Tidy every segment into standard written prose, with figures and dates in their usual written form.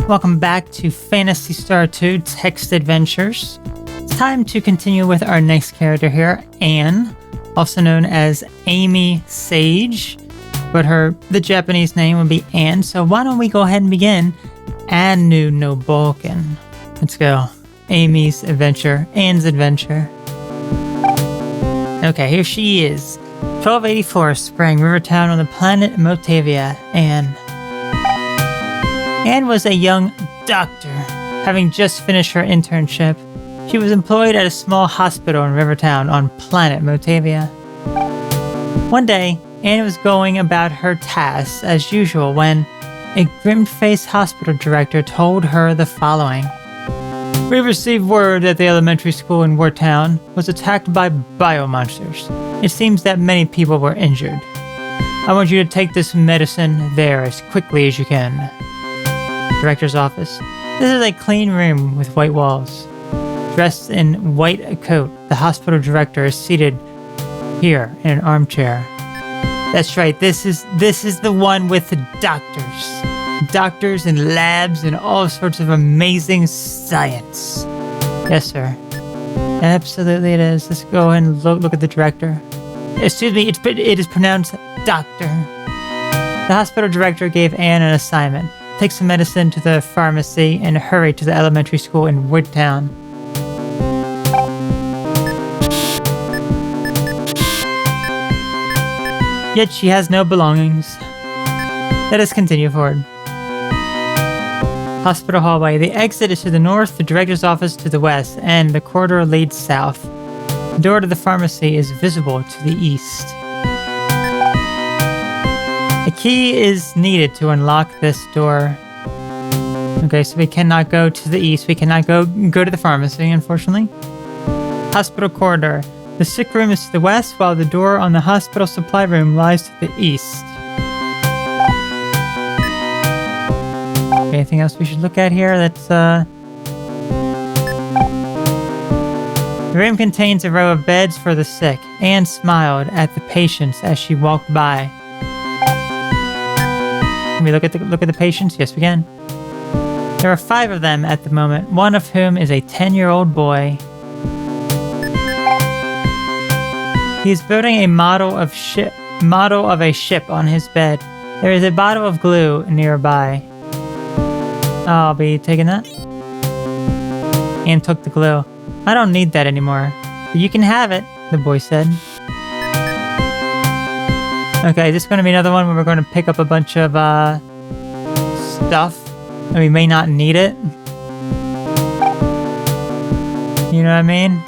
Welcome back to Phantasy Star II Text Adventures. It's time to continue with our next character here, Anne, also known as Amy Sage, but the Japanese name would be Anne. So why don't we go ahead and begin Annu no Boken. Let's go. Amy's adventure, Anne's adventure. Okay, here she is. 1284 Spring, Rivertown on the planet Motavia, Anne. Anne was a young doctor, having just finished her internship. She was employed at a small hospital in Rivertown on planet Motavia. One day, Anne was going about her tasks as usual when a grim-faced hospital director told her the following. We received word that the elementary school in Wartown was attacked by biomonsters. It seems that many people were injured. I want you to take this medicine there as quickly as you can. Director's office. This is a clean room with white walls. Dressed in white coat, the hospital director is seated here in an armchair. That's right, this is the one with the doctors. Doctors and labs and all sorts of amazing science. Yes, sir. Absolutely it is. Let's go and look at the director. Excuse me, it is pronounced doctor. The hospital director gave Anne an assignment. Take some medicine to the pharmacy and hurry to the elementary school in Woodtown. Yet she has no belongings. Let us continue forward. Hospital hallway. The exit is to the north, the director's office to the west, and the corridor leads south. The door to the pharmacy is visible to the east. A key is needed to unlock this door. Okay, so we cannot go to the east. We cannot go to the pharmacy, unfortunately. Hospital corridor. The sick room is to the west, while the door on the hospital supply room lies to the east. Okay, anything else we should look at here? The room contains a row of beds for the sick. Anne smiled at the patients as she walked by. Can we look at the patients? Yes, we can. There are 5 of them at the moment, one of whom is a 10-year-old boy. He is building a model of a ship on his bed. There is a bottle of glue nearby. I'll be taking that. Anne took the glue. I don't need that anymore. But you can have it, the boy said. Okay, this is going to be another one where we're going to pick up a bunch of stuff. And we may not need it. You know what I mean?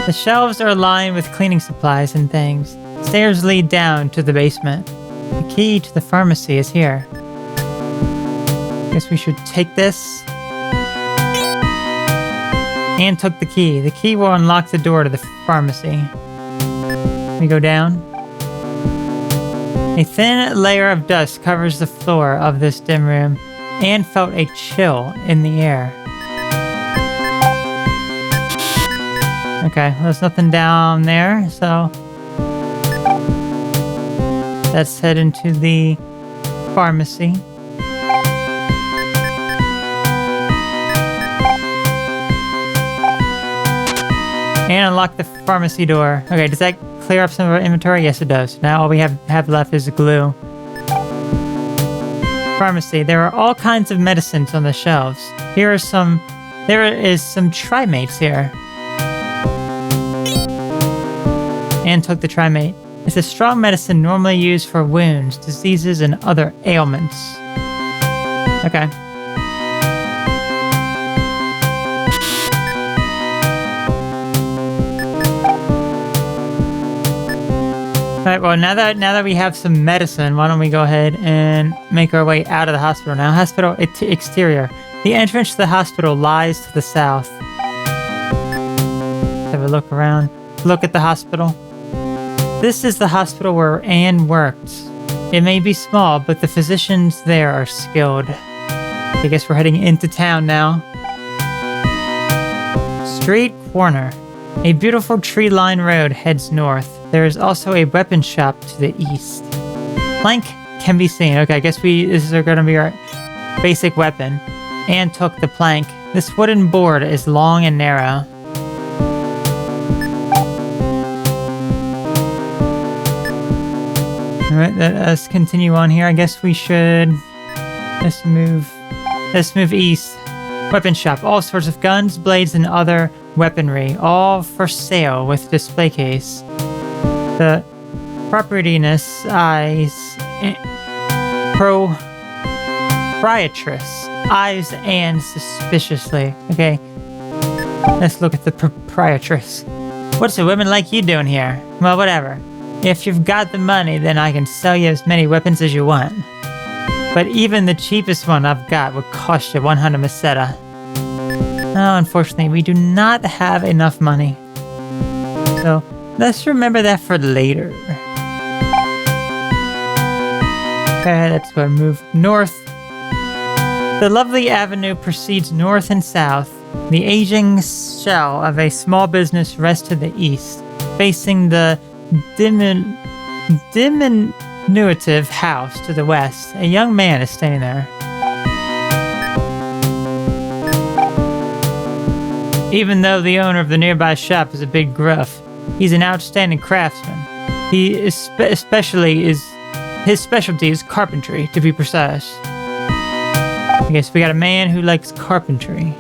The shelves are lined with cleaning supplies and things. Stairs lead down to the basement. The key to the pharmacy is here. Guess we should take this. Anne took the key. The key will unlock the door to the pharmacy. We go down. A thin layer of dust covers the floor of this dim room. Anne felt a chill in the air. Okay, well, there's nothing down there, so let's head into the pharmacy. And unlock the pharmacy door. Okay, does that clear up some of our inventory? Yes, it does. Now all we have left is glue. Pharmacy. There are all kinds of medicines on the shelves. There is some Trimates here. Anne took the Trimate. It's a strong medicine normally used for wounds, diseases, and other ailments. Okay. Alright, well, now that we have some medicine, why don't we go ahead and make our way out of the hospital now. Hospital exterior. The entrance to the hospital lies to the south. Let's have a look around. Look at the hospital. This is the hospital where Anne worked. It may be small, but the physicians there are skilled. I guess we're heading into town now. Street corner. A beautiful tree-lined road heads north. There is also a weapon shop to the east. Plank can be seen. Okay, I guess this is going to be our basic weapon. Anne took the plank. This wooden board is long and narrow. Alright, let's continue on here. I guess we should... Let's move east. Weapon shop. All sorts of guns, blades, and other weaponry. All for sale with display case. The proprietress eyes Anne suspiciously. Okay, let's look at the proprietress. What's a woman like you doing here? Well, whatever. If you've got the money, then I can sell you as many weapons as you want. But even the cheapest one I've got would cost you 100 meseta. Oh, unfortunately, we do not have enough money. So, let's remember that for later. Okay, let's go and move north. The lovely avenue proceeds north and south. The aging shell of a small business rests to the east, facing the diminutive house to the west. A young man is standing there. Even though the owner of the nearby shop is a big gruff, he's an outstanding craftsman. His specialty is carpentry, to be precise. Okay, so we got a man who likes carpentry.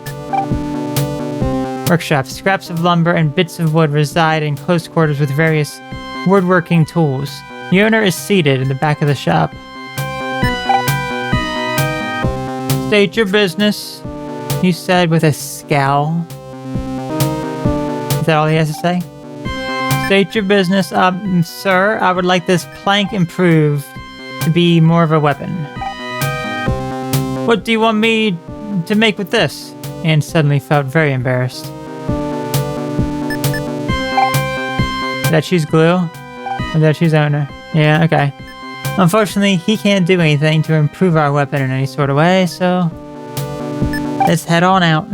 Workshop. Scraps of lumber and bits of wood reside in close quarters with various woodworking tools. The owner is seated in the back of the shop. State your business, he said with a scowl. Is that all he has to say? State your business. Sir, I would like this plank improved to be more of a weapon. What do you want me to make with this? Anne suddenly felt very embarrassed. Did I choose glue? Or did I choose owner? Yeah, okay. Unfortunately, he can't do anything to improve our weapon in any sort of way, so... Let's head on out.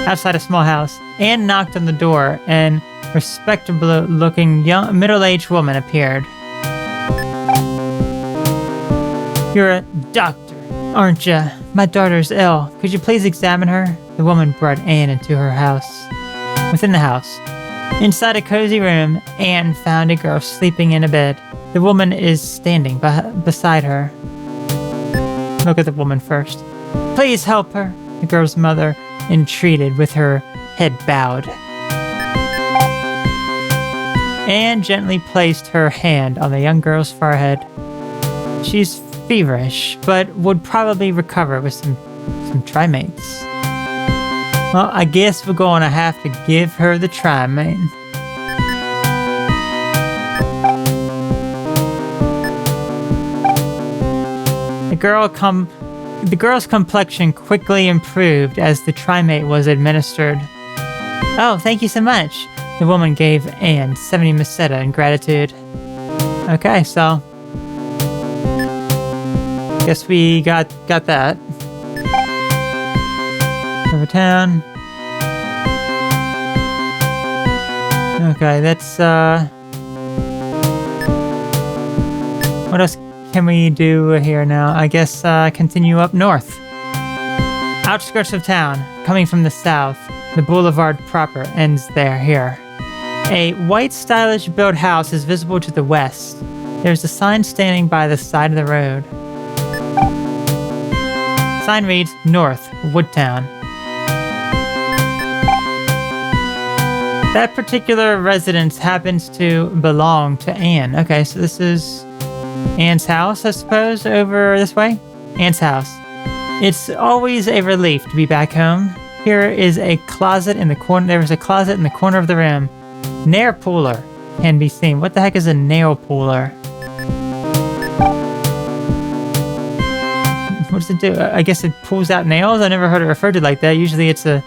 Outside a small house, Anne knocked on the door, and a respectable-looking young middle-aged woman appeared. You're a doctor, aren't you? My daughter's ill. Could you please examine her? The woman brought Anne into her house. Within the house, inside a cozy room, Anne found a girl sleeping in a bed. The woman is standing beside her. Look at the woman first. Please help her, the girl's mother entreated with her head bowed. Anne gently placed her hand on the young girl's forehead. She's feverish, but would probably recover with some trimates. Well, I guess we're going to have to give her the trimate. The girl's complexion quickly improved as the trimate was administered. Oh, thank you so much. The woman gave Anne 70 meseta in gratitude. Okay, so... Guess we got that. Over town. Okay, let's what else can we do here now? I guess continue up north. Outskirts of town, coming from the south. The boulevard proper ends here. A white stylish built house is visible to the west. There's a sign standing by the side of the road. Sign reads, North, Woodtown. That particular residence happens to belong to Anne. Okay, so this is Anne's house, I suppose, over this way? Anne's house. It's always a relief to be back home. Here is a closet in the corner. There is a closet in the corner of the room. Nail puller can be seen. What the heck is a nail puller? What does it do? I guess it pulls out nails? I never heard it referred to like that. Usually it's a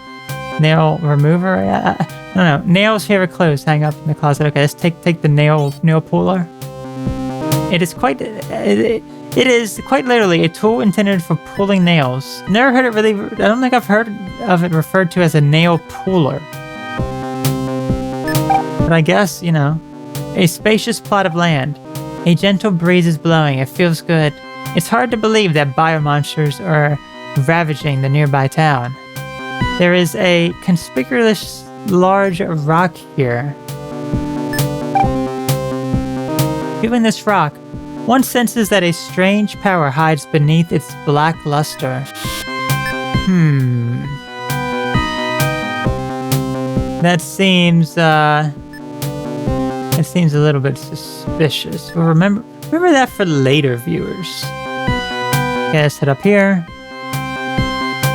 nail remover. I don't know. Nails, favorite clothes hang up in the closet. Okay, let's take the nail puller. It is quite literally a tool intended for pulling nails. Never heard it really. I don't think I've heard of it referred to as a nail puller. But I guess, you know, A spacious plot of land. A gentle breeze is blowing. It feels good. It's hard to believe that biomonsters are ravaging the nearby town. There is a conspicuous large rock here. Viewing this rock, one senses that a strange power hides beneath its black luster. That seems a little bit suspicious. Well, remember that for later viewers. Okay, let's head up here.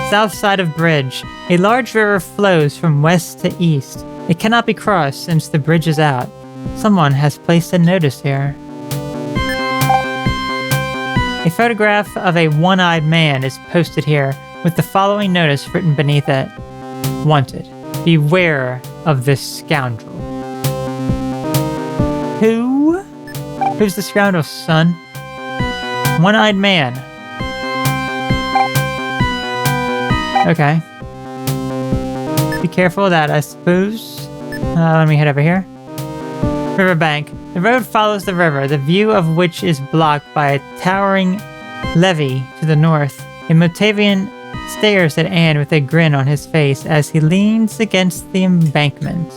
South side of bridge. A large river flows from west to east. It cannot be crossed since the bridge is out. Someone has placed a notice here. A photograph of a one-eyed man is posted here with the following notice written beneath it. Wanted. Beware of this scoundrel. Who's the scoundrel, son? One-eyed man. Okay. Be careful of that, I suppose. Let me head over here. Riverbank. The road follows the river, the view of which is blocked by a towering levee to the north. A Motavian stares at Anne with a grin on his face as he leans against the embankment.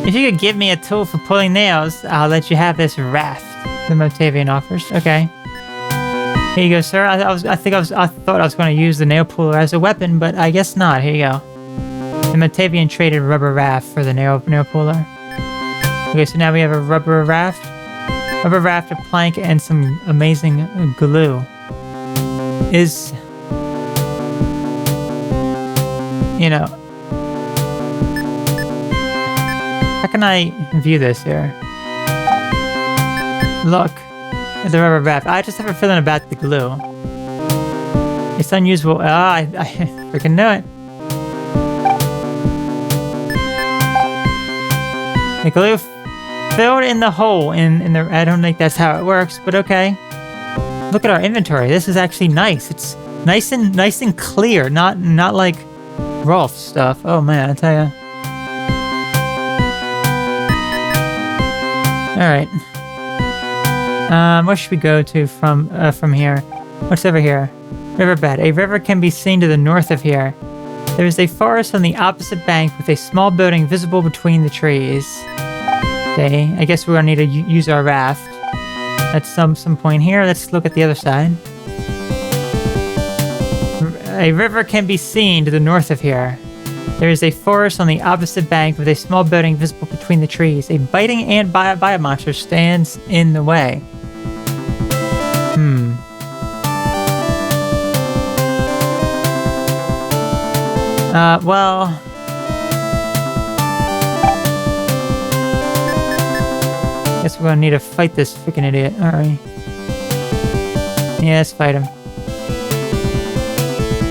If you could give me a tool for pulling nails, I'll let you have this raft, the Motavian offers. Okay. Here you go, sir. I thought I was going to use the nail puller as a weapon, but I guess not. Here you go. The Motavian traded rubber raft for the nail puller. Okay, so now we have a rubber raft, a plank, and some amazing glue. How can I view this here? Look. The rubber raft. I just have a feeling about the glue. It's unusual. I freaking know it. The glue filled in the hole in the. I don't think that's how it works, but okay. Look at our inventory. This is actually nice. It's nice and clear. Not like rough stuff. Oh man, I tell ya. All right. Where should we go to from here? What's over here? Riverbed. A river can be seen to the north of here. There is a forest on the opposite bank with a small building visible between the trees. Okay, I guess we're gonna need to use our raft at some point here. Let's look at the other side. A river can be seen to the north of here. There is a forest on the opposite bank with a small building visible between the trees. A biting ant biomonster stands in the way. Well... guess we're gonna need to fight this freaking idiot. Alright. Yeah, let's fight him.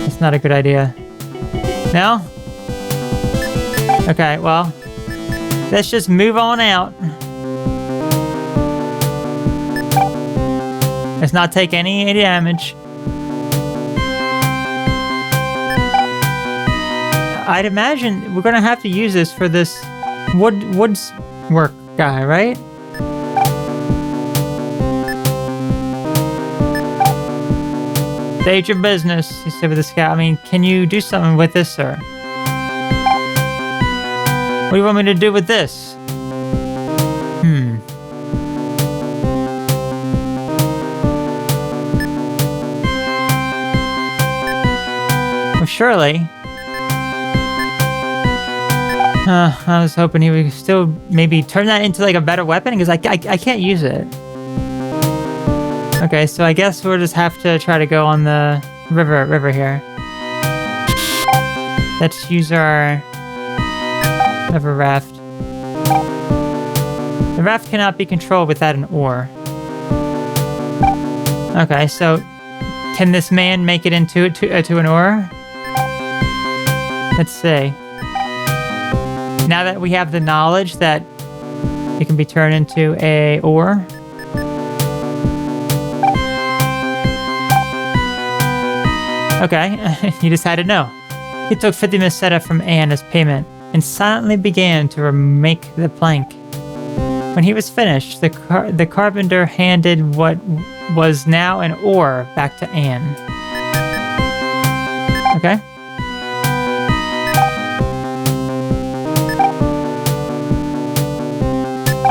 That's not a good idea. No? Okay, well... let's just move on out. Let's not take any damage. I'd imagine we're gonna have to use this for this woods work guy, right? State your business, he said with the scout. I mean, can you do something with this, sir? What do you want me to do with this? Well, surely... I was hoping he would still maybe turn that into like a better weapon, because I can't use it. Okay, so I guess we'll just have to try to go on the river here. Let's use our river raft. The raft cannot be controlled without an oar. Okay, so can this man make it into an oar? Let's see. Now that we have the knowledge that it can be turned into a oar. Okay, you decided no. He took 50 minutes setup from Anne as payment. and silently began to remake the plank. When he was finished, the carpenter handed what was now an oar back to Anne. Okay.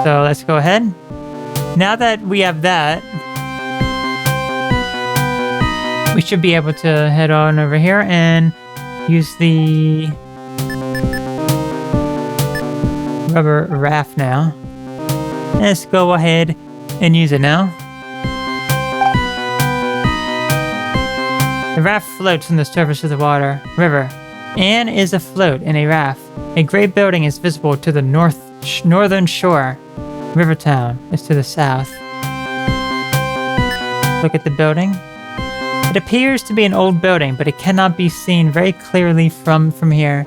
So let's go ahead. Now that we have that, we should be able to head on over here and use the rubber raft now. Let's go ahead and use it now. The raft floats on the surface of the river. Anne is afloat in a raft. A great building is visible to the northern shore. Rivertown is to the south. Look at the building. It appears to be an old building, but it cannot be seen very clearly from here.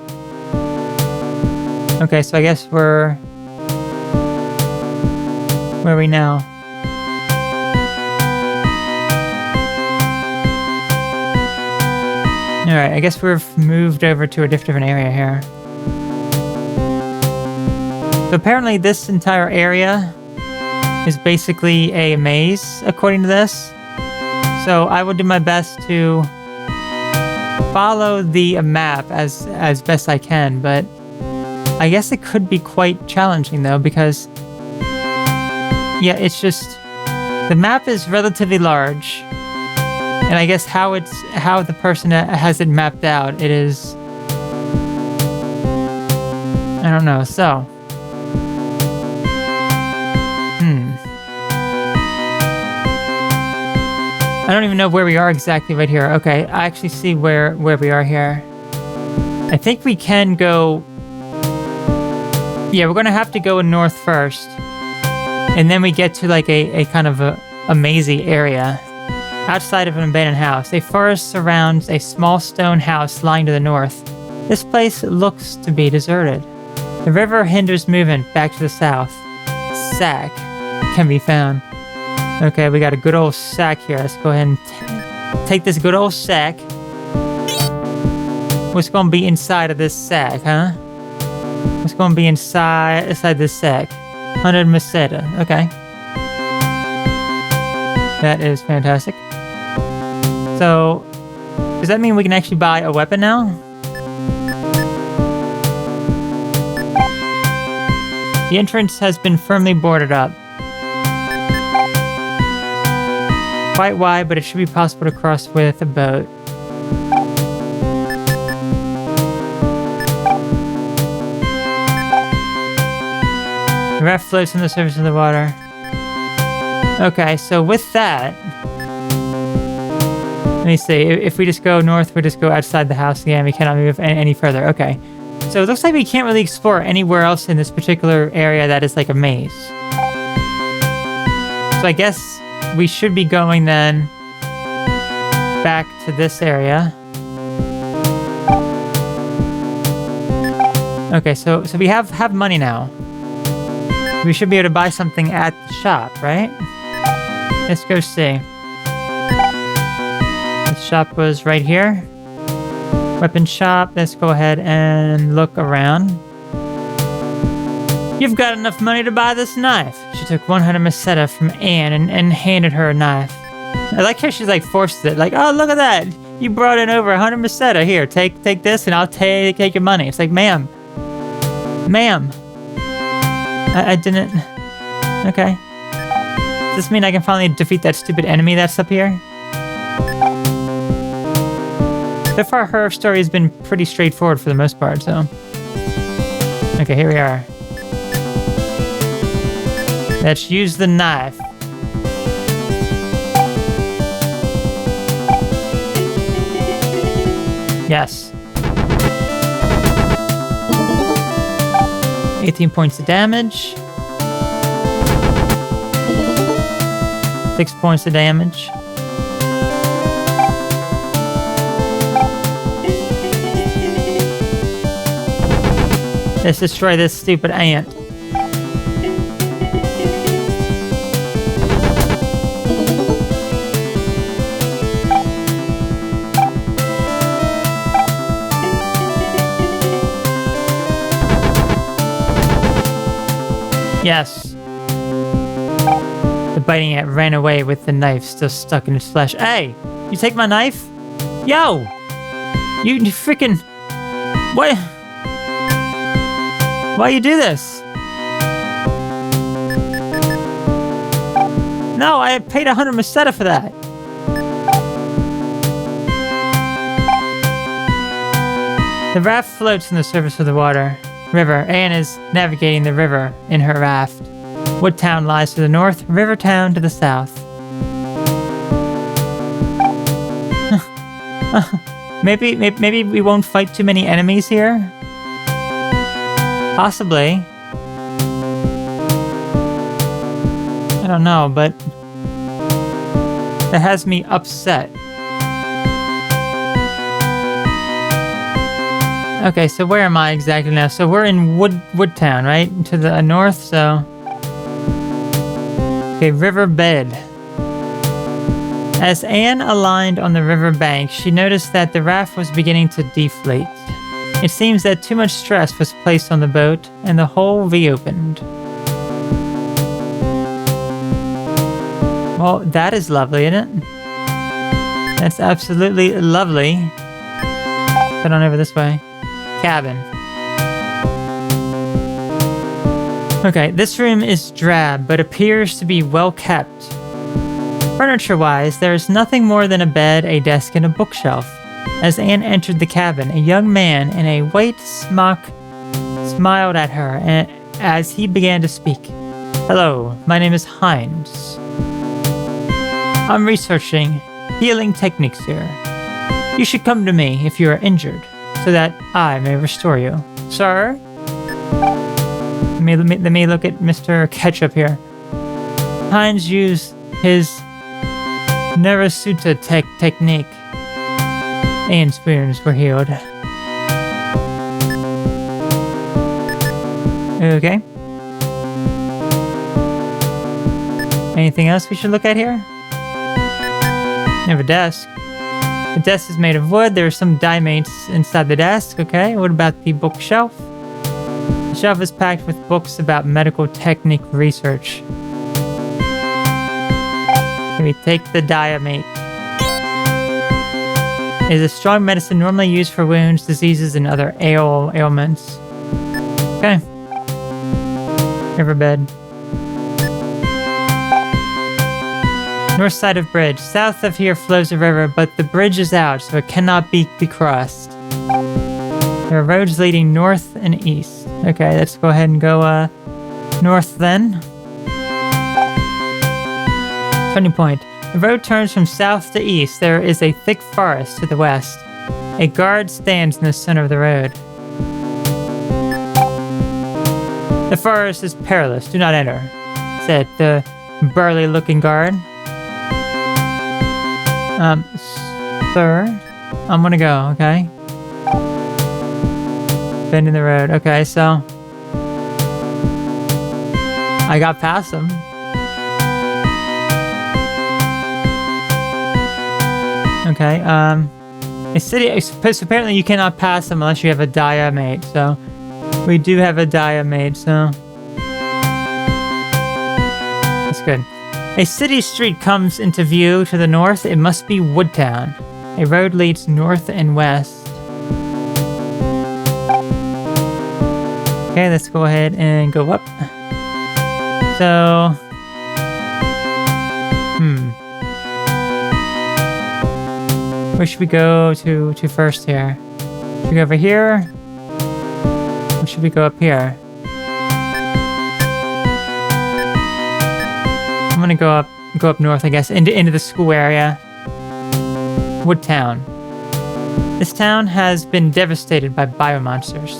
Okay, so I guess where are we now? Alright, I guess we've moved over to a different area here. So apparently this entire area is basically a maze, according to this. So I will do my best to follow the map as best I can, but I guess it could be quite challenging though, because yeah, it's just the map is relatively large, and I guess how the person has it mapped out, it is, I don't know. So I don't even know where we are exactly right here. Okay, I actually see where we are here. I think we can go... Yeah, we're gonna have to go north first. And then we get to like a kind of a mazy area. Outside of an abandoned house, a forest surrounds a small stone house lying to the north. This place looks to be deserted. The river hinders movement back to the south. Sack can be found. Okay, we got a good old sack here. Let's go ahead and take this good old sack. What's going to be inside of this sack, huh? What's going to be inside this sack? 100 meseta. Okay. That is fantastic. So, does that mean we can actually buy a weapon now? The entrance has been firmly boarded up. Quite wide, but it should be possible to cross with a boat. The raft floats on the surface of the water. Okay, so with that, let me see. If we just go north, we just go outside the house again. We cannot move any further. Okay, so it looks like we can't really explore anywhere else in this particular area that is like a maze. So I guess we should be going then back to this area. Okay, so we have money now. We should be able to buy something at the shop, right? Let's go see. The shop was right here. Weapon shop. Let's go ahead and look around. You've got enough money to buy this knife. She took 100 meseta from Anne and handed her a knife. I like how she's like forced it. Like, oh, look at that. You brought in over 100 meseta. Here, take this and I'll take your money. It's like, ma'am. I didn't... Okay. Does this mean I can finally defeat that stupid enemy that's up here? So far, her story has been pretty straightforward for the most part, so... Okay, here we are. Let's use the knife. Yes. 18 points of damage. 6 points of damage. Let's destroy this stupid ant. Yes. The biting ant ran away with the knife still stuck in its flesh. Hey! You take my knife? Yo! You freaking... What? Why you do this? No, I paid 100 Meseta for that. The raft floats on the surface of the river. Anne is navigating the river in her raft. Woodtown lies to the north, Rivertown to the south. Maybe we won't fight too many enemies here? Possibly. I don't know, but that has me upset. Okay, so where am I exactly now? So we're in Woodtown, right? To the north, so... Okay, riverbed. As Anne aligned on the river bank, she noticed that the raft was beginning to deflate. It seems that too much stress was placed on the boat, and the hole reopened. Well, that is lovely, isn't it? That's absolutely lovely. Head on over this way. Cabin. Okay, this room is drab, but appears to be well kept. Furniture-wise, there is nothing more than a bed, a desk, and a bookshelf. As Anne entered the cabin, a young man in a white smock smiled at her as he began to speak. Hello, my name is Hines. I'm researching healing techniques here. You should come to me if you are injured, so that I may restore you. Sir? Let me look at Mr. Ketchup here. Hines used his Narasuta technique. Anne's wounds were healed. Okay. Anything else we should look at here? We have a desk. The desk is made of wood. There are some diemates inside the desk. Okay, what about the bookshelf? The shelf is packed with books about medical technique research. Can we take the diamate? It is a strong medicine normally used for wounds, diseases, and other ailments. Okay. Riverbed. North side of bridge. South of here flows a river, but the bridge is out, so it cannot be crossed. There are roads leading north and east. Okay, let's go ahead and go north then. Turning point. The road turns from south to east. There is a thick forest to the west. A guard stands in the center of the road. The forest is perilous. Do not enter, said the burly-looking guard. Sir, I'm gonna go, okay? Bending the road. Okay, so... I got past him. Okay, a city... So apparently you cannot pass them unless you have a diamate, so... We do have a diamate, so... That's good. A city street comes into view to the north. It must be Woodtown. A road leads north and west. Okay, let's go ahead and go up. So... Where should we go to first here? Should we go over here? Or should we go up here? I'm gonna go up north, I guess, into the school area. Woodtown. This town has been devastated by biomonsters.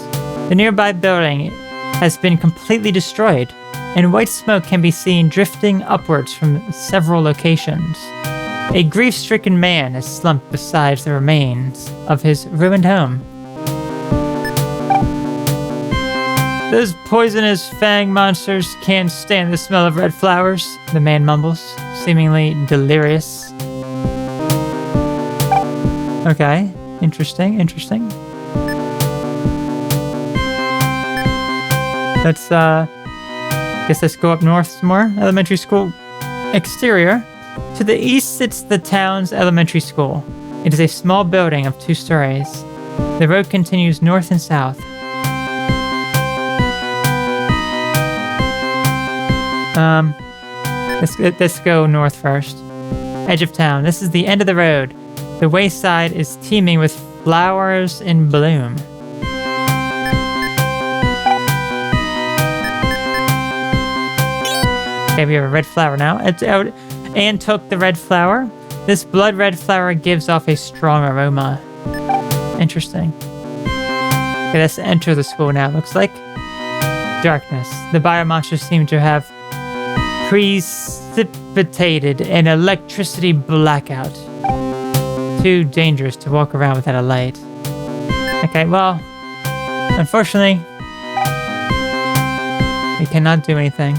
The nearby building has been completely destroyed, and white smoke can be seen drifting upwards from several locations. A grief-stricken man is slumped beside the remains of his ruined home. Those poisonous fang monsters can't stand the smell of red flowers, the man mumbles, seemingly delirious. Okay, interesting. Let's Guess let's go up north some more. Elementary school exterior. To the east sits the town's elementary school. It is a small building of 2 stories. The road continues north and south. Let's go north first. Edge of town. This is the end of the road. The wayside is teeming with flowers in bloom. Okay, we have a red flower now. It's out. Anne took the red flower. This blood red flower gives off a strong aroma. Interesting. Okay, let's enter the school now. Looks like darkness. The biomonsters seem to have precipitated an electricity blackout. Too dangerous to walk around without a light. Okay, well, unfortunately, we cannot do anything.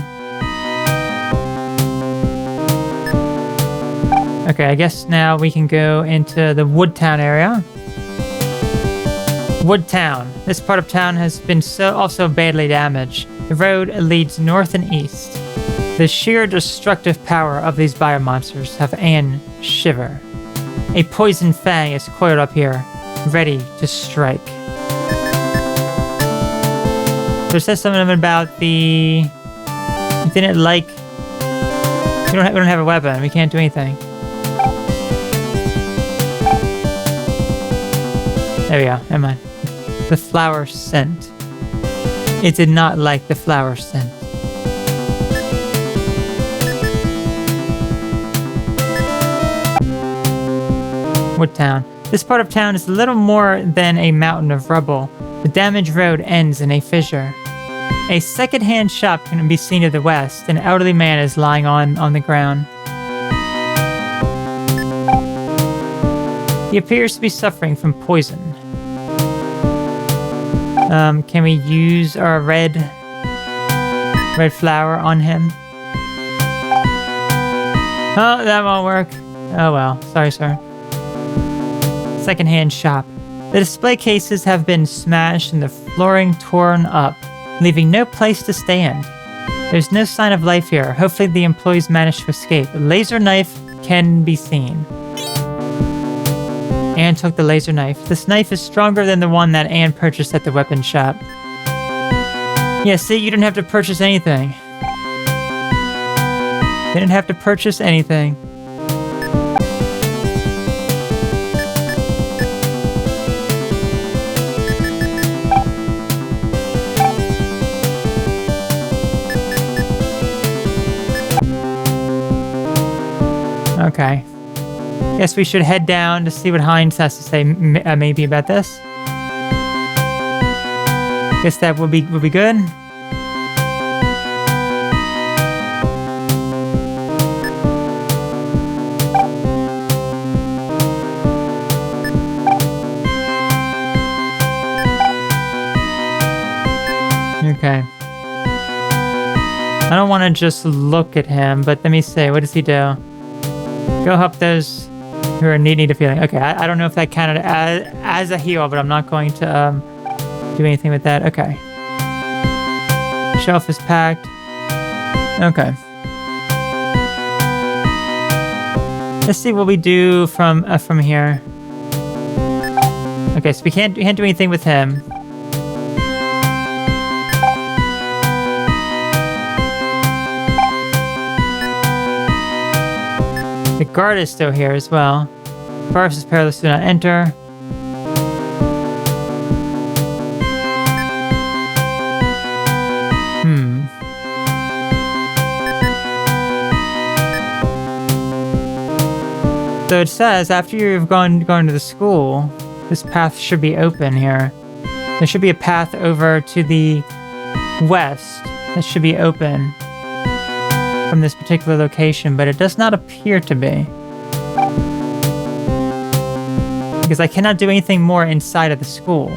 Okay, I guess now we can go into the Woodtown area. Woodtown. This part of town has been also badly damaged. The road leads north and east. The sheer destructive power of these biomonsters have Anne shiver. A poison fang is coiled up here, ready to strike. So it says something about the... You didn't like... We don't have a weapon. We can't do anything. There we go. Never mind. The flower scent. It did not like the flower scent. Woodtown. This part of town is little more than a mountain of rubble. The damaged road ends in a fissure. A second-hand shop can be seen to the west. An elderly man is lying on the ground. He appears to be suffering from poison. Can we use our red flower on him? Oh, that won't work. Oh well. Sorry, sir. Second-hand shop. The display cases have been smashed and the flooring torn up, leaving no place to stand. There's no sign of life here. Hopefully the employees managed to escape. A laser knife can be seen. Anne took the laser knife. This knife is stronger than the one that Anne purchased at the weapon shop. Yeah, see, you didn't have to purchase anything. Didn't have to purchase anything. Okay. Guess we should head down to see what Hines has to say maybe about this. Guess that will be good. Okay. I don't want to just look at him, but let me see. What does he do? Go help those who are in need of healing. Okay, I don't know if that counted as a heal, but I'm not going to do anything with that. Okay. Shelf is packed. Okay. Let's see what we do from here. Okay, so we can't do anything with him. The guard is still here as well. Forest is perilous, do not enter. So it says after you've gone to the school, this path should be open here. There should be a path over to the west that should be open from this particular location, but it does not appear to be. Because I cannot do anything more inside of the school.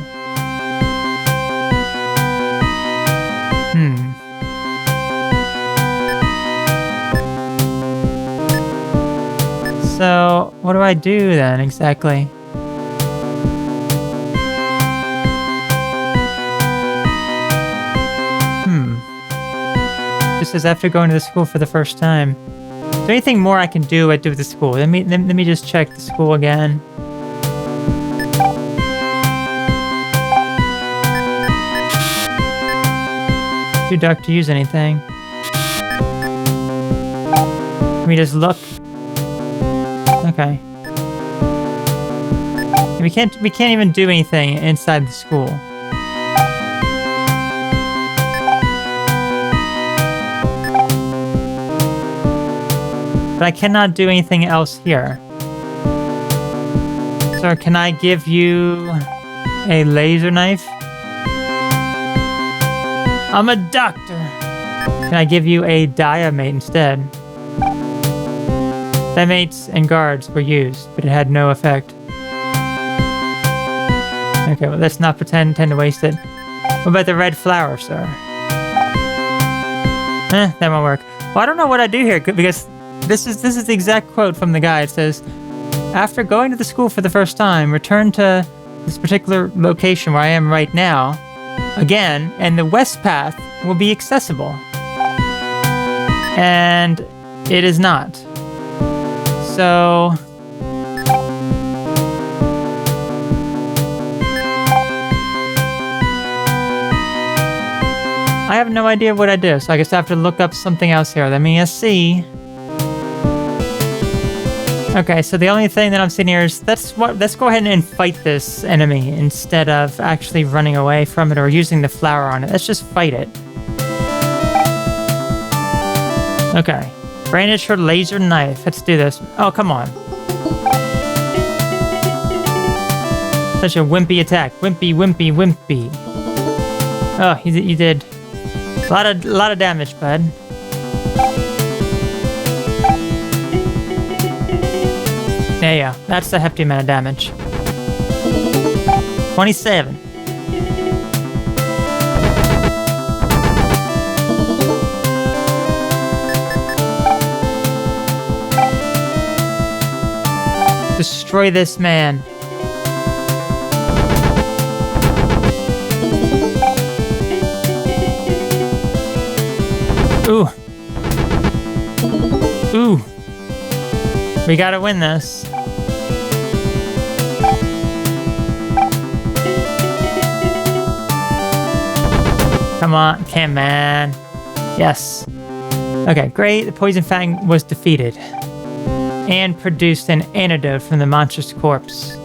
So, what do I do then, exactly? Just says after going to the school for the first time. Is there anything more I can do at the school? Let me just check the school again. Too dark to use anything. Let me just look. Okay. We can't even do anything inside the school. But I cannot do anything else here. Sir, can I give you a laser knife? I'm a doctor. Can I give you a diamate instead? Diamates and guards were used, but it had no effect. Okay, well, let's not pretend to waste it. What about the red flower, sir? That won't work. Well, I don't know what I do here, because this is the exact quote from the guy. It says, after going to the school for the first time, return to this particular location where I am right now, again, and the west path will be accessible. And it is not. So... I have no idea what I do, so I guess I have to look up something else here. Let me see. Okay, so the only thing that I'm seeing here is let's go ahead and fight this enemy instead of actually running away from it or using the flower on it. Let's just fight it. Okay. Brandish her laser knife. Let's do this. Oh, come on. Such a wimpy attack. Wimpy, wimpy, wimpy. Oh, you did a lot of damage, bud. There you go. That's a hefty amount of damage. 27. Destroy this man. Ooh. Ooh. We gotta win this. Come on, can't, man. Yes. Okay, great. The Poison Fang was defeated. And produced an antidote from the monster's corpse.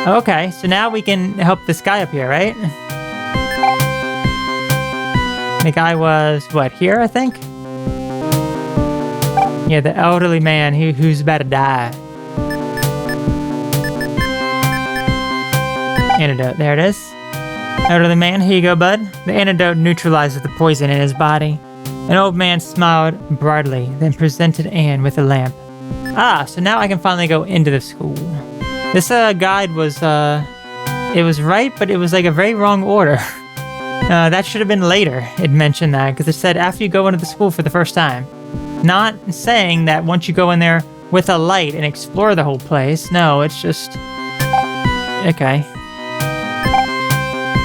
Okay, so now we can help this guy up here, right? The guy was, what, here, I think? Yeah, the elderly man who's about to die. Antidote, there it is. Elderly man, here you go, bud. The antidote neutralizes the poison in his body. An old man smiled broadly, then presented Anne with a lamp. Ah, so now I can finally go into the school. This guide was, it was right, but it was like a very wrong order. That should have been later. It mentioned that, because it said after you go into the school for the first time. Not saying that once you go in there with a light and explore the whole place. No, it's just... Okay.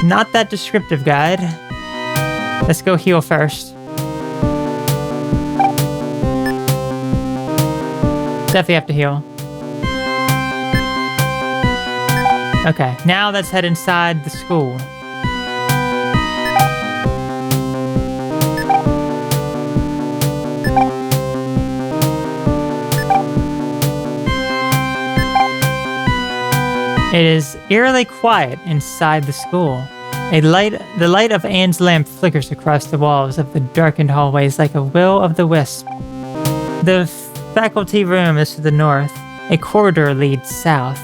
Not that descriptive, guide. Let's go heal first. Definitely have to heal. Okay, now let's head inside the school. It is eerily quiet inside the school. The light of Anne's lamp flickers across the walls of the darkened hallways like a will o' the wisp. The faculty room is to the north. A corridor leads south.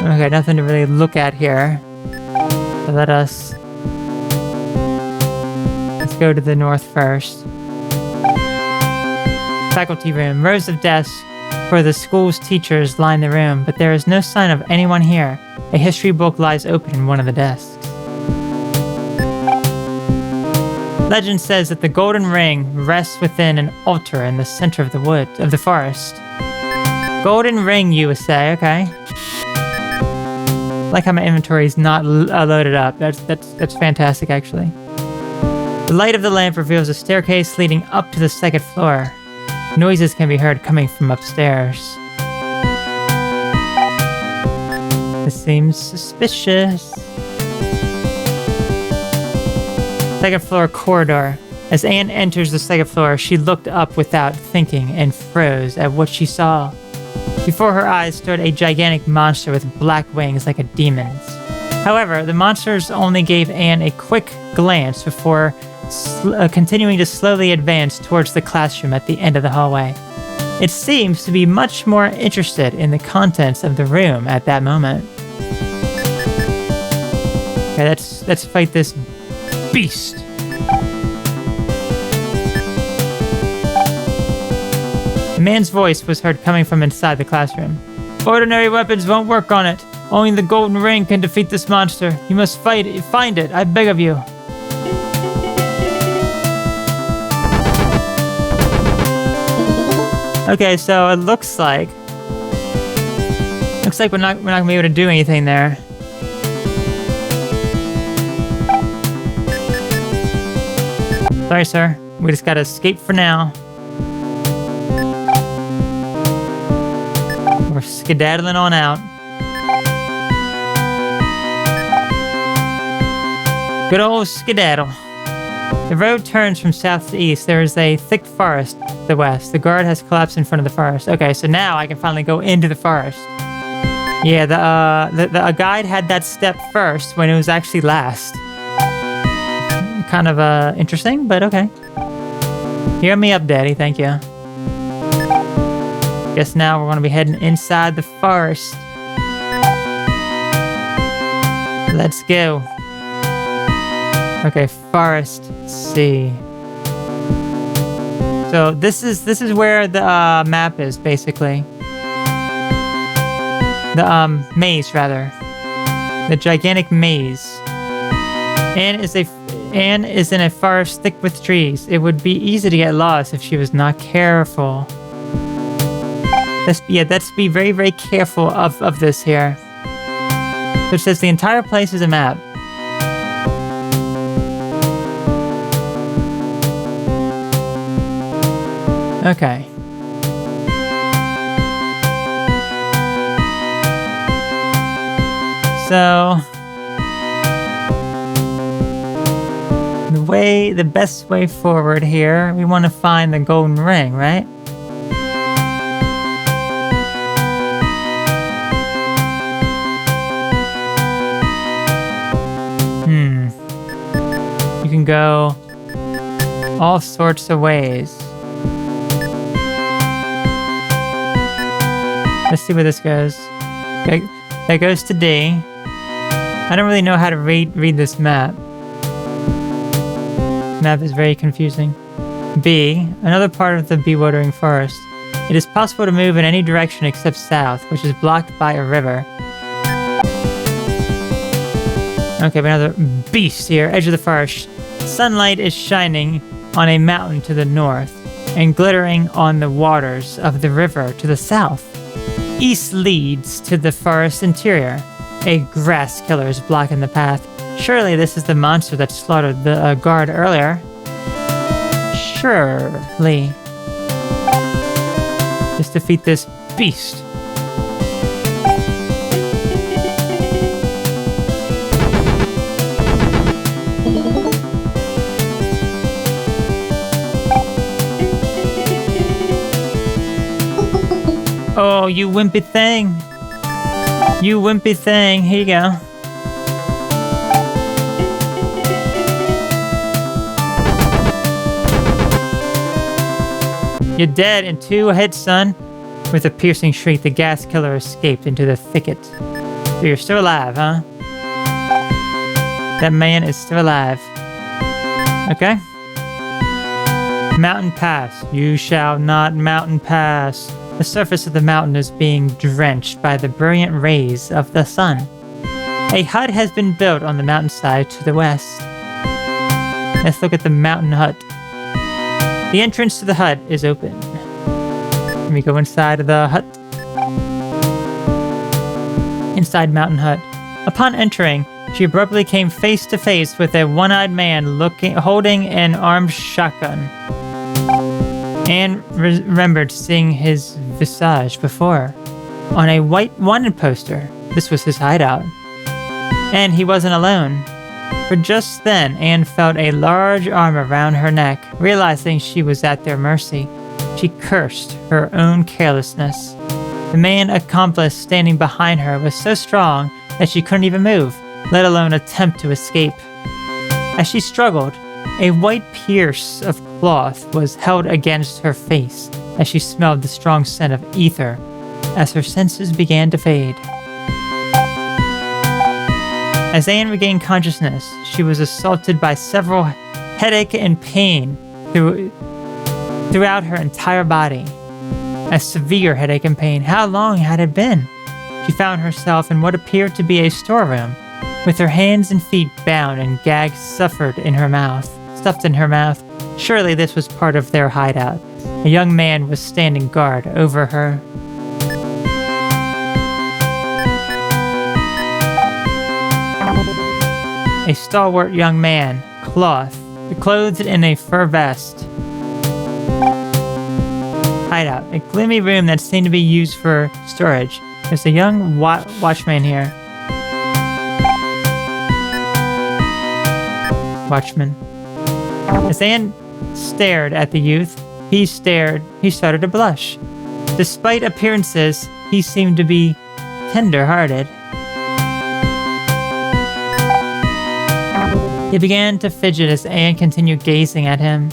Okay, nothing to really look at here. So let's go to the north first. Faculty room. Rows of desks for the school's teachers line the room, but there is no sign of anyone here. A history book lies open in one of the desks. Legend says that the golden ring rests within an altar in the center of the forest. Golden ring, you would say, okay. Like how my inventory is not loaded up. That's fantastic, actually. The light of the lamp reveals a staircase leading up to the second floor. Noises can be heard coming from upstairs. This seems suspicious. Second floor corridor. As Anne enters the second floor, she looked up without thinking and froze at what she saw. Before her eyes stood a gigantic monster with black wings like a demon's. However, the monsters only gave Anne a quick glance before continuing to slowly advance towards the classroom at the end of the hallway. It seems to be much more interested in the contents of the room at that moment. Okay, let's fight this beast. The man's voice was heard coming from inside the classroom. Ordinary weapons won't work on it. Only the golden ring can defeat this monster. You must find it, I beg of you. Okay, so it looks like we're not gonna be able to do anything there. Sorry, sir. We just gotta escape for now. We're skedaddling on out. Good old skedaddle. The road turns from south to east. There is a thick forest to the west. The guard has collapsed in front of the forest. Okay, so now I can finally go into the forest. Yeah, the guide had that step first when it was actually last. Kind of interesting, but okay. Hear me up, Daddy. Thank you. Guess now we're going to be heading inside the forest. Let's go. Okay, forest C. So this is where the map is, basically. The maze, rather. The gigantic maze. Anne is in a forest thick with trees. It would be easy to get lost if she was not careful. Let's be very, very careful of this here. So it says the entire place is a map. Okay. So the best way forward here, we want to find the golden ring, right? You can go all sorts of ways. Let's see where this goes. Okay, that goes to D. I don't really know how to read this map. Map is very confusing. B, another part of the bewildering forest. It is possible to move in any direction except south, which is blocked by a river. Okay, but another beast here, edge of the forest. Sunlight is shining on a mountain to the north and glittering on the waters of the river to the south. East leads to the forest interior. A grass killer is blocking the path. Surely this is the monster that slaughtered the guard earlier. Surely. Just defeat this beast. Oh, you wimpy thing. You wimpy thing. Here you go. You're dead in 2 hits, son. With a piercing shriek, the gas killer escaped into the thicket. So you're still alive, huh? That man is still alive. Okay. Mountain pass. You shall not mountain pass. The surface of the mountain is being drenched by the brilliant rays of the sun. A hut has been built on the mountainside to the west. Let's look at the mountain hut. The entrance to the hut is open. Let me go inside of the hut. Inside mountain hut. Upon entering, she abruptly came face to face with a one-eyed man holding an armed shotgun. Anne remembered seeing his visage before on a white wanted poster. This was his hideout. And he wasn't alone. For just then, Anne felt a large arm around her neck. Realizing she was at their mercy, she cursed her own carelessness. The man accomplice standing behind her was so strong that she couldn't even move, let alone attempt to escape. As she struggled, a white pierce of cloth was held against her face as she smelled the strong scent of ether as her senses began to fade. As Anne regained consciousness, she was assaulted by several headache and pain throughout her entire body. A severe headache and pain. How long had it been? She found herself in what appeared to be a storeroom, with her hands and feet bound and gags stuffed in her mouth. Surely this was part of their hideout. A young man was standing guard over her. A stalwart young man, clothed in a fur vest. Hideout, a gloomy room that seemed to be used for storage. There's a young watchman here. Watchman. As Anne stared at the youth, he started to blush. Despite appearances, he seemed to be tender-hearted. He began to fidget as Anne continued gazing at him.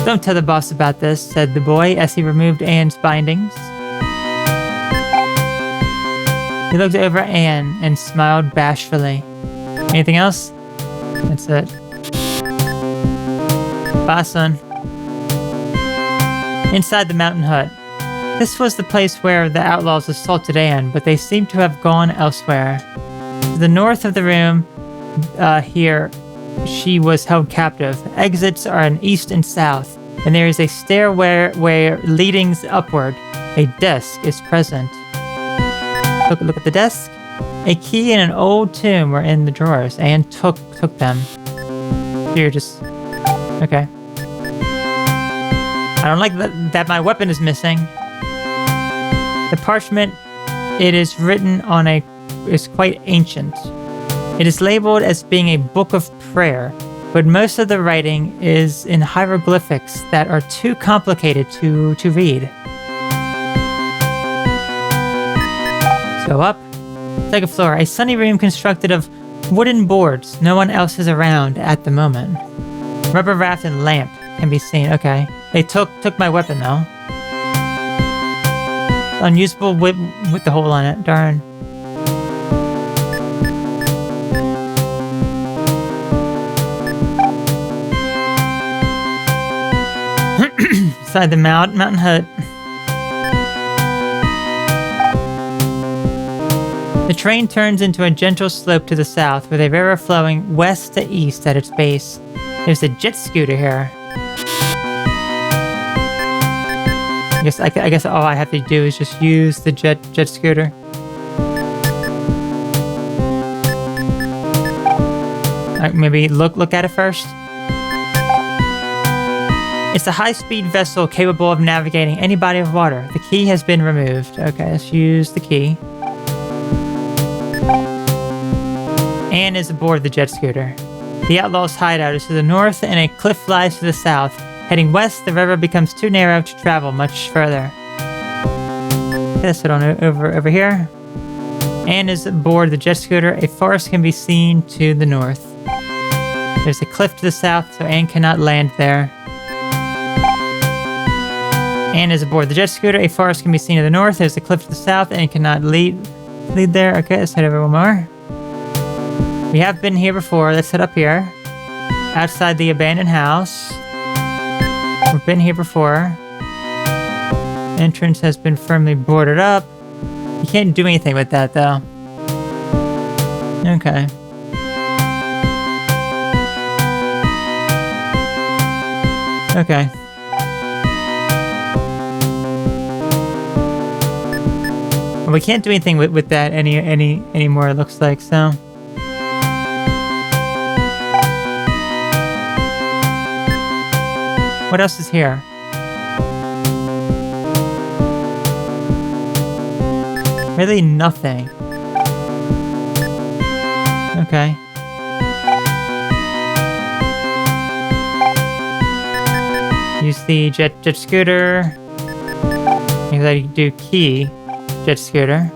Don't tell the boss about this, said the boy as he removed Anne's bindings. He looked over at Anne and smiled bashfully. Anything else? That's it. Bye, son. Inside the mountain hut. This was the place where the outlaws assaulted Anne, but they seemed to have gone elsewhere. To the north of the room, here, she was held captive. Exits are in east and south, and there is a stairway where leading upward. A desk is present. Look at the desk. A key and an old tomb were in the drawers. Anne took them. Here, just... Okay. I don't like that my weapon is missing. The parchment it is written on is quite ancient. It is labeled as being a book of prayer, but most of the writing is in hieroglyphics that are too complicated to read. Go up. Second floor, a sunny room constructed of wooden boards. No one else is around at the moment. Rubber raft and lamp can be seen. Okay. They took my weapon though. Unusable with the hole on it. Darn. Inside the mountain hut. The train turns into a gentle slope to the south with a river flowing west to east at its base. There's a jet scooter here. I guess all I have to do is just use the jet scooter. Maybe look at it first. It's a high-speed vessel capable of navigating any body of water. The key has been removed. Okay, let's use the key. Anne is aboard the jet scooter. The outlaws' hideout is to the north and a cliff lies to the south. Heading west, the river becomes too narrow to travel much further. Okay, let's head on over here. Anne is aboard the jet scooter. A forest can be seen to the north. There's a cliff to the south, so Anne cannot land there. Anne is aboard the jet scooter. A forest can be seen to the north. There's a cliff to the south, and cannot lead there. Okay, let's head over one more. We have been here before. Let's head up here. Outside the abandoned house. We've been here before. Entrance has been firmly boarded up. You can't do anything with that, though. Okay. Okay. We can't do anything with that anymore, it looks like, so. What else is here? Really nothing. Okay. Use the jet scooter. Maybe I do key jet scooter.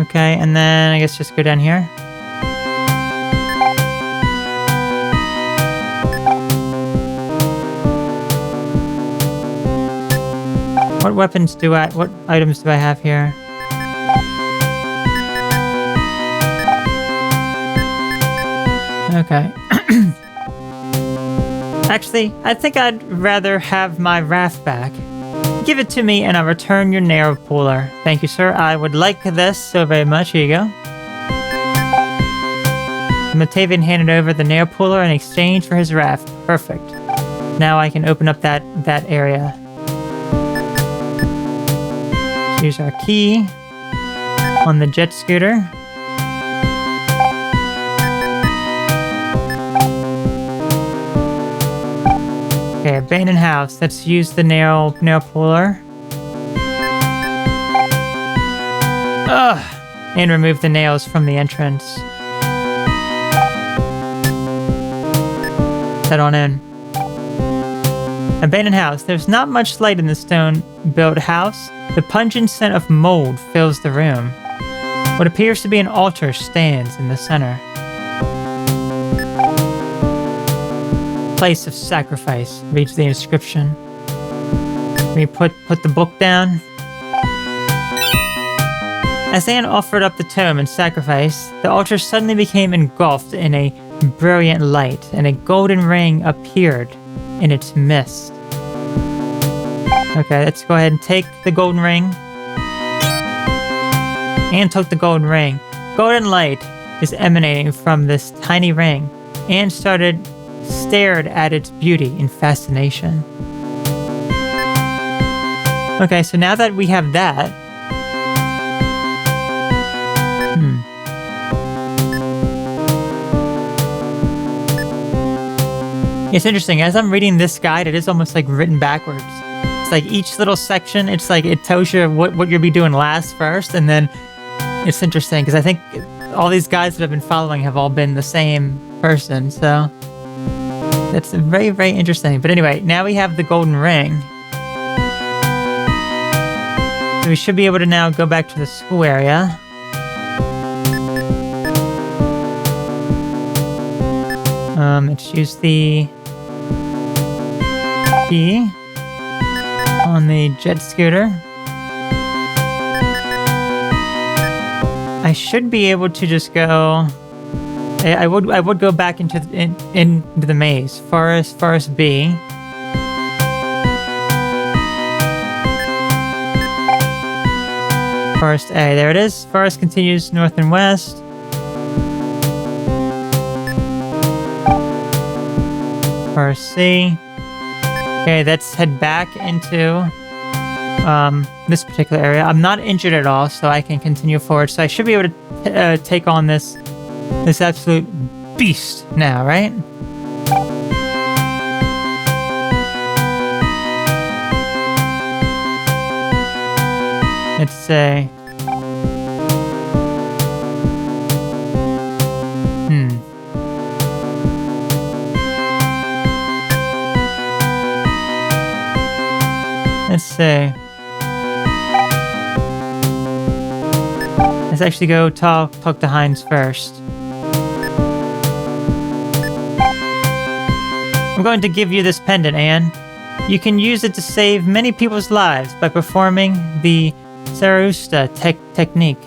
Okay, and then I guess just go down here. What items do I have here? Okay. Actually, I think I'd rather have my raft back. Give it to me and I'll return your narrow puller. Thank you, sir. I would like this so very much. Here you go. The Motavian handed over the narrow puller in exchange for his raft. Perfect. Now I can open up that area. Here's our key on the jet scooter. Okay, abandoned house. Let's use the nail puller. Ugh! And remove the nails from the entrance. Head on in. Abandoned house. There's not much light in the stone-built house. The pungent scent of mold fills the room. What appears to be an altar stands in the center. Place of sacrifice, reads the inscription. We put the book down. As Anne offered up the tome and sacrifice, the altar suddenly became engulfed in a brilliant light, and a golden ring appeared in its midst. Okay, let's go ahead and take the golden ring. Anne took the golden ring. Golden light is emanating from this tiny ring. Anne stared at its beauty in fascination. Okay, so now that we have that... It's interesting, as I'm reading this guide, it is almost like written backwards. It's like each little section, it's like it tells you what you'll be doing last first, and then it's interesting, because I think all these guides that I've been following have all been the same person, so... That's very, very interesting. But anyway, now we have the golden ring. So we should be able to now go back to the school area. Let's use the key on the jet scooter. I should be able to just go... I would go back into the maze. Forest B. Forest A. There it is. Forest continues north and west. Forest C. Okay, let's head back into this particular area. I'm not injured at all, so I can continue forward. So I should be able to take on this absolute beast now, right? Let's say... Let's see. Let's actually go talk to Heinz first. I'm going to give you this pendant, Anne. You can use it to save many people's lives by performing the Sarusta technique.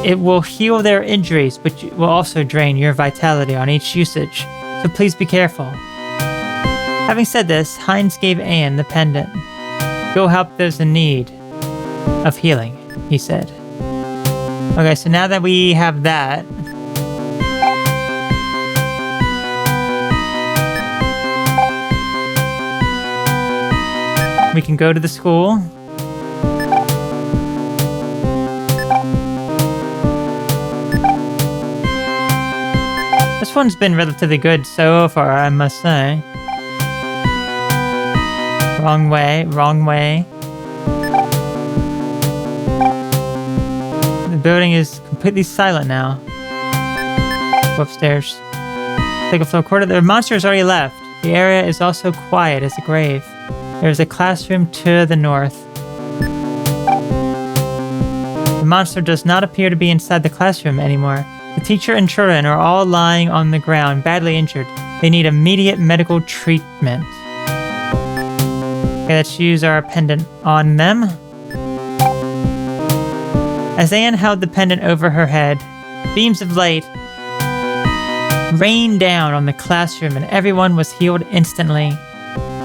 It will heal their injuries, but will also drain your vitality on each usage, so please be careful. Having said this, Heinz gave Anne the pendant. Go help those in need of healing, he said. Okay, so now that we have that... We can go to the school. This one's been relatively good so far, I must say. Wrong way, wrong way. The building is completely silent now. Go upstairs. Take a floor quarter. The monster's already left. The area is also quiet as a grave. There is a classroom to the north. The monster does not appear to be inside the classroom anymore. The teacher and children are all lying on the ground, badly injured. They need immediate medical treatment. Okay, let's use our pendant on them. As Anne held the pendant over her head, beams of light rained down on the classroom and everyone was healed instantly.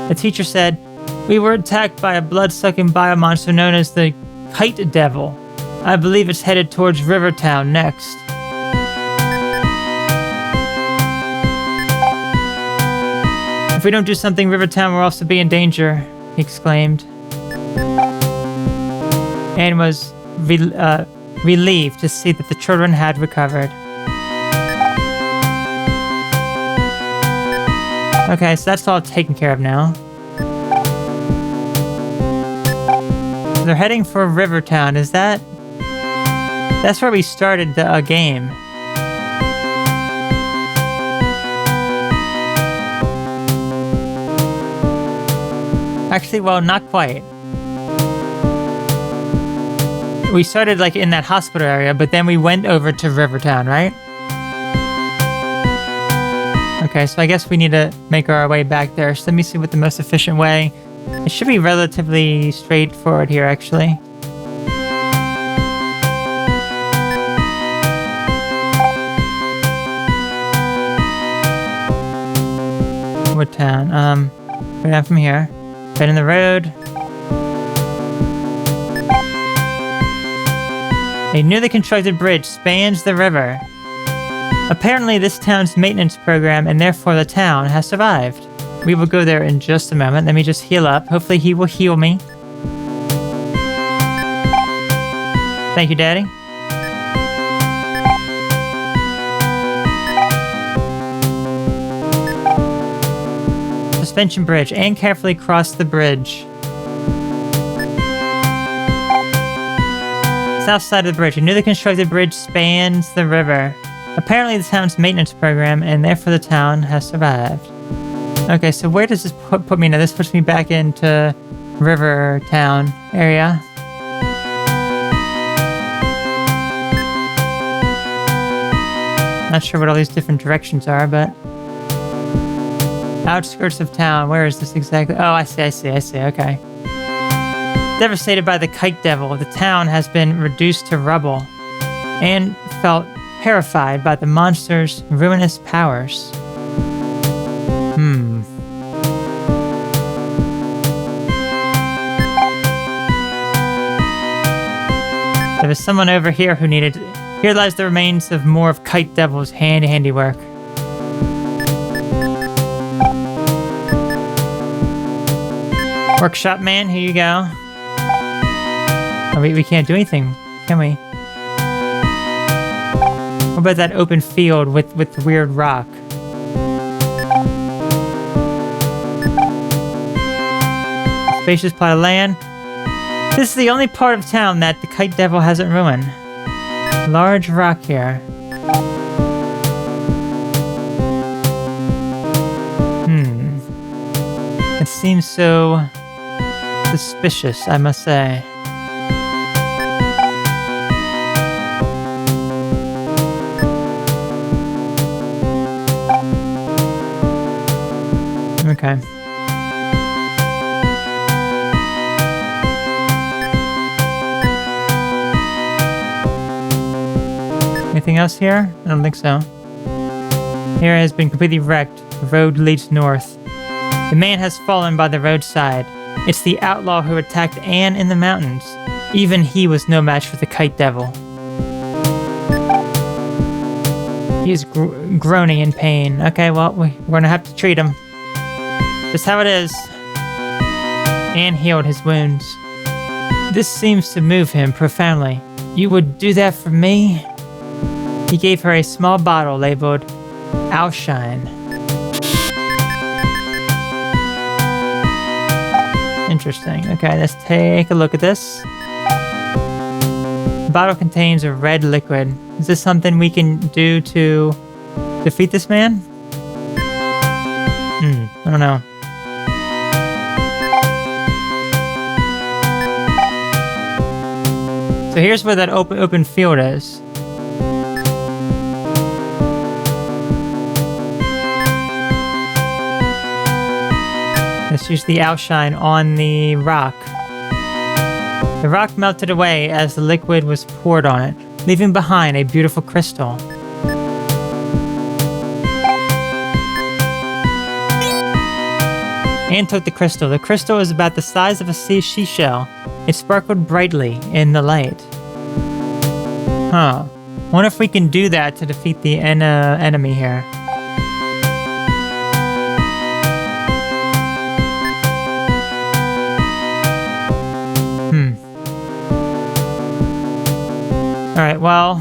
The teacher said, "We were attacked by a blood-sucking biomonster known as the Kite Devil. I believe it's headed towards Rivertown next." "If we don't do something, Rivertown will also be in danger," he exclaimed. Anne was relieved to see that the children had recovered. Okay, so that's all taken care of now. They're heading for Rivertown. Is that... That's where we started the game. Actually, well, not quite. We started like in that hospital area, but then we went over to Rivertown, right? Okay, so I guess we need to make our way back there. So let me see what the most efficient way. It should be relatively straightforward here, actually. What town? Right down from here. Right in the road. A newly constructed bridge spans the river. Apparently this town's maintenance program and therefore the town has survived. We will go there in just a moment. Let me just heal up. Hopefully he will heal me. Thank you, Daddy. Suspension bridge. Anne carefully crossed the bridge. South side of the bridge. A newly constructed bridge spans the river. Apparently the town's maintenance program and therefore the town has survived. Okay, so where does this put me now? This puts me back into Rivertown area. Not sure what all these different directions are, but... Outskirts of town. Where is this exactly? Oh, I see, okay. Devastated by the Kite Devil, the town has been reduced to rubble. Anne felt terrified by the monster's ruinous powers. There was someone over here who needed... Here lies the remains of more of Kite Devil's handiwork. Workshop man, here you go. Oh, we can't do anything, can we? What about that open field with the weird rock? Spacious plot of land. This is the only part of town that the Kite Devil hasn't ruined. Large rock here. It seems so suspicious, I must say. Okay. Anything else here? I don't think so. Here has been completely wrecked. The road leads north. The man has fallen by the roadside. It's the outlaw who attacked Anne in the mountains. Even he was no match for the Kite Devil. He is groaning in pain. Okay, well, we're gonna have to treat him. That's how it is. Anne healed his wounds. This seems to move him profoundly. You would do that for me? He gave her a small bottle labeled Outshine. Interesting. Okay, let's take a look at this. The bottle contains a red liquid. Is this something we can do to defeat this man? I don't know. So here's where that open field is. Let's use the outshine on the rock. The rock melted away as the liquid was poured on it, leaving behind a beautiful crystal. Anne took the crystal. The crystal was about the size of a seashell. It sparkled brightly in the light. Huh. Wonder if we can do that to defeat the enemy here. Alright, well...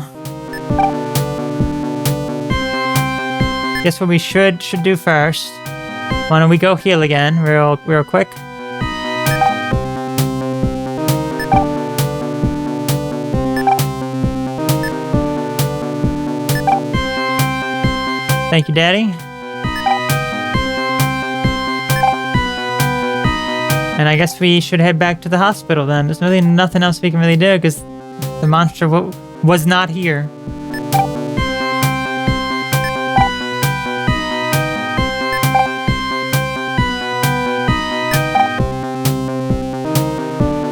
guess what we should do first. Why don't we go heal again, real quick? Thank you, Daddy. And I guess we should head back to the hospital then. There's really nothing else we can really do because the monster was not here.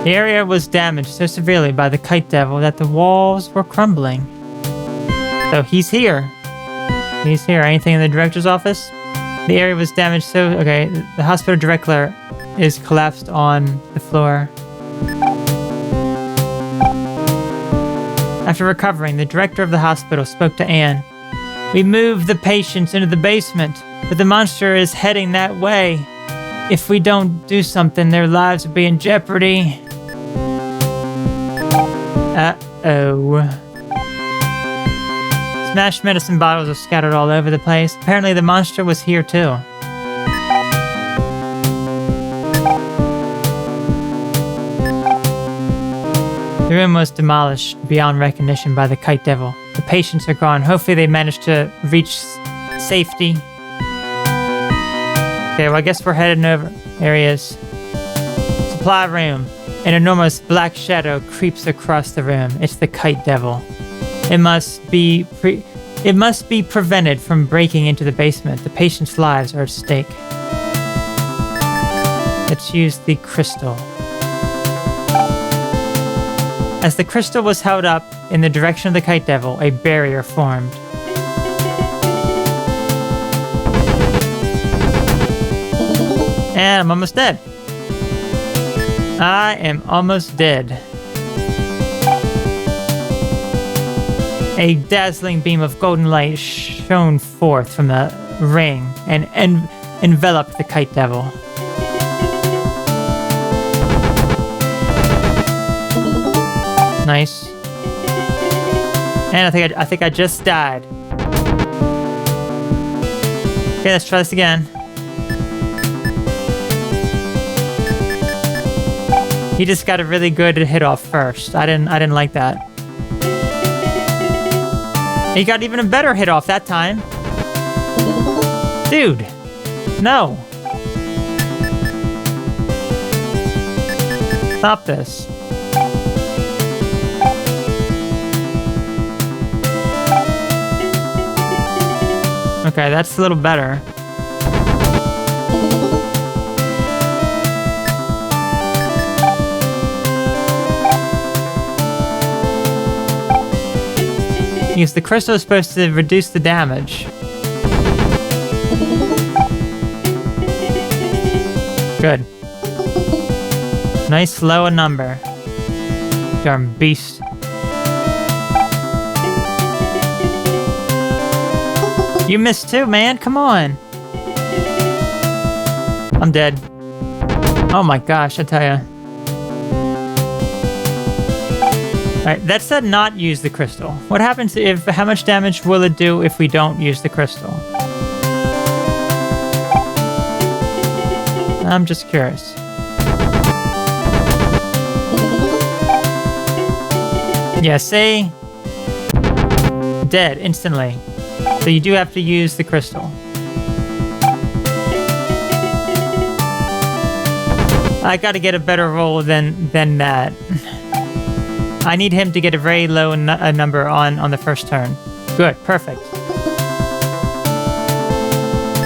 The area was damaged so severely by the Kite Devil that the walls were crumbling. So he's here. He's here. Anything in the director's office? The area was damaged so... okay, the hospital director is collapsed on the floor. After recovering, the director of the hospital spoke to Anne. We moved the patients into the basement, but the monster is heading that way. If we don't do something, their lives will be in jeopardy. Uh-oh. Smashed medicine bottles are scattered all over the place. Apparently the monster was here too. The room was demolished beyond recognition by the Kite Devil. The patients are gone. Hopefully they managed to reach safety. Okay, well I guess we're heading over. There he is. Supply room. An enormous black shadow creeps across the room. It's the Kite Devil. It must be prevented from breaking into the basement. The patients' lives are at stake. Let's use the crystal. As the crystal was held up in the direction of the Kite Devil, a barrier formed. And I'm almost dead. I am almost dead. A dazzling beam of golden light shone forth from the ring and enveloped the Kite Devil. Nice. And I think I just died. Okay, let's try this again. He just got a really good hit off first. I didn't like that. He got even a better hit off that time. Dude. No. Stop this. Okay, that's a little better. Because the crystal is supposed to reduce the damage. Good. Nice lower number. Darn beast. You missed too, man. Come on. I'm dead. Oh my gosh, I tell ya. Alright, that said not use the crystal. What happens if, how much damage will it do if we don't use the crystal? I'm just curious. Yeah, say dead instantly. So you do have to use the crystal. I gotta get a better roll than that. I need him to get a very low number on the first turn. Good, perfect.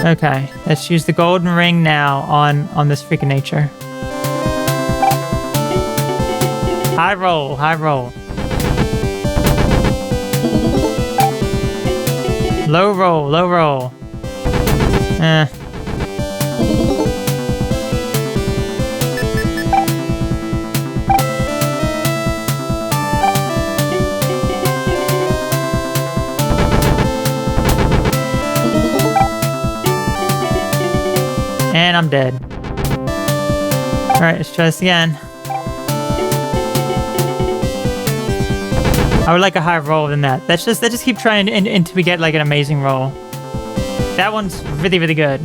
Okay, let's use the golden ring now on this freaking nature. High roll, high roll. Low roll, low roll. And I'm dead. Alright, let's try this again. I would like a higher roll than that. Let's just keep trying until we get like an amazing roll. That one's really, really good.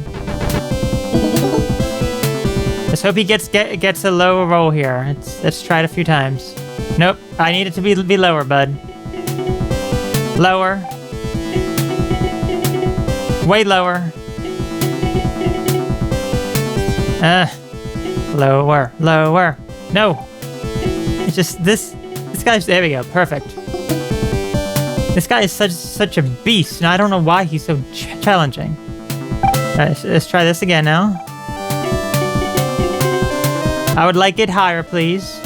Let's hope he gets a lower roll here. Let's try it a few times. Nope, I need it to be lower, bud. Lower. Way lower. Lower, lower. No. It's just this guy's, there we go, perfect. This guy is such a beast, and I don't know why he's so challenging. Alright, let's try this again now. I would like it higher, please.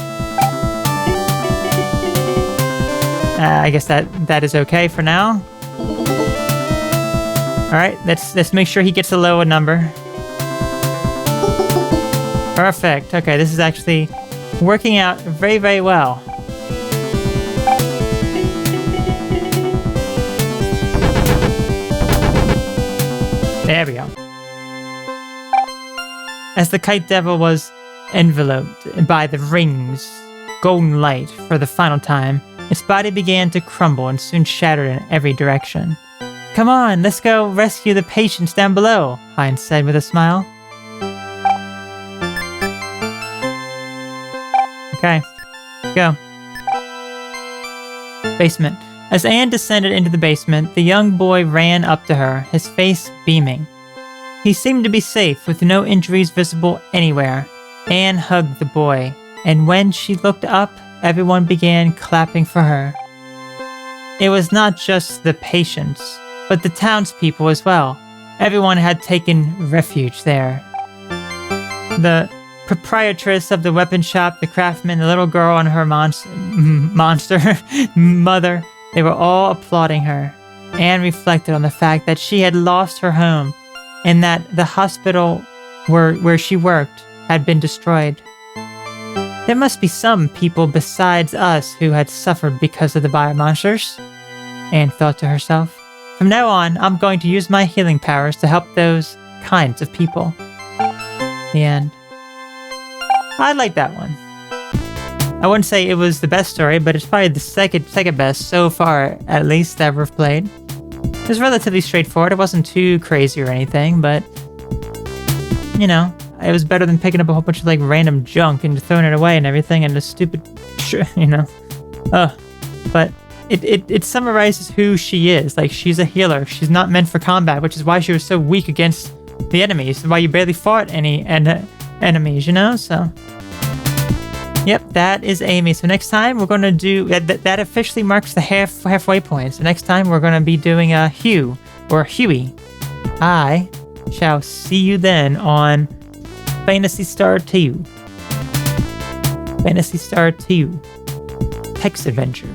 I guess that is okay for now. Alright, let's make sure he gets a lower number. Perfect. Okay, this is actually working out very, very well. There we go. As the kite devil was enveloped by the ring's golden light for the final time, its body began to crumble and soon shattered in every direction. Come on, let's go rescue the patients down below, Heinz said with a smile. Okay, go. Basement. As Anne descended into the basement, the young boy ran up to her, his face beaming. He seemed to be safe, with no injuries visible anywhere. Anne hugged the boy, and when she looked up, everyone began clapping for her. It was not just the patients, but the townspeople as well. Everyone had taken refuge there. The proprietress of the weapon shop, the craftsman, the little girl and her monster mother, they were all applauding her. Anne reflected on the fact that she had lost her home and that the hospital where she worked had been destroyed. There must be some people besides us who had suffered because of the biomonsters, Anne thought to herself. From now on, I'm going to use my healing powers to help those kinds of people. The end. I like that one. I wouldn't say it was the best story, but it's probably the second best so far, at least, that we've played. It was relatively straightforward. It wasn't too crazy or anything, but you know, it was better than picking up a whole bunch of like random junk and throwing it away and everything and the stupid, you know. But it summarizes who she is. Like, she's a healer. She's not meant for combat, which is why she was so weak against the enemies. Why you barely fought any enemies, you know? So, yep, that is Amy. So next time we're going to do that. Officially marks the halfway point. So next time we're going to be doing a Hugh or Huey. I shall see you then on Phantasy Star II. Phantasy Star II. Text Adventures.